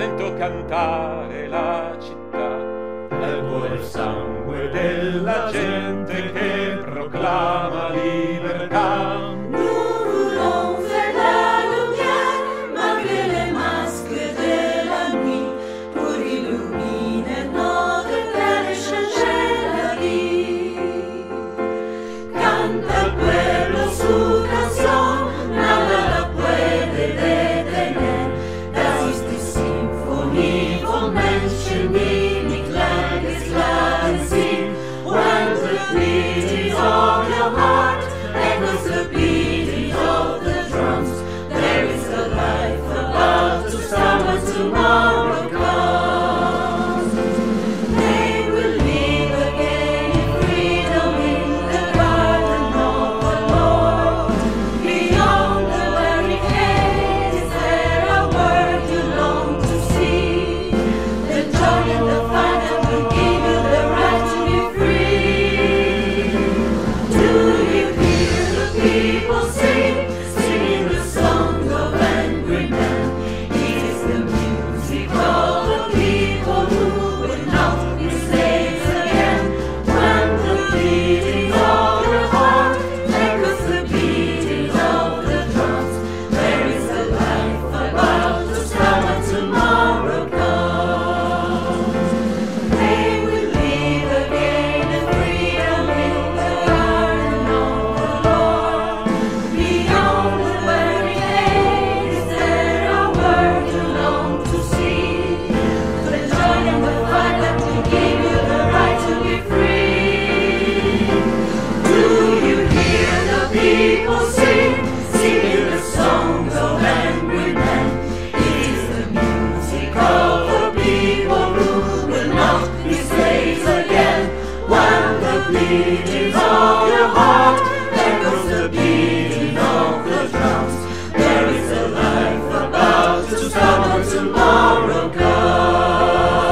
sento cantare la città, ergo il sangue della gente che proclama libertà. Nous voulons faire la lumière malgré les masques de la nuit, pour illuminer notre terre et changer la vie. Canta el pueblo su canción, nada la puede detener. Das ist die Symphonie von Menschen, die mit Leidensklagen singen. When the beating of your heart echoes the beating of the drums, there is a life about to start when tomorrow comes. They will live again in freedom in the garden of the Lord. Beyond the barricade is there a world you long to see, the joy and the fun that will give you the right to be free. Do you hear the people sing, singing the song of angry men? It is the music of the people who will not be slaves again. When the beating of your heart echoes the beating of the drums, there is a life about to start when tomorrow comes. They will live again in freedom in the garden of the Lord. Beyond the barricade is there a world you long to see, the joy and the fight that will give you the right to be free. Do you hear the people sing, singing the songs of angry men? It is the music of the people who will not be slaves again. When the beating of your heart echoes the beating of the drums, there is a life about to start when tomorrow comes.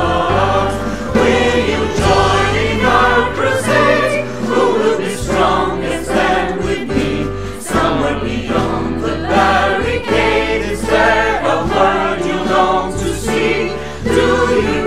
Will you join in our crusade? Who will be strongest stand with me? Somewhere beyond the barricade is there a world you long to see? Do you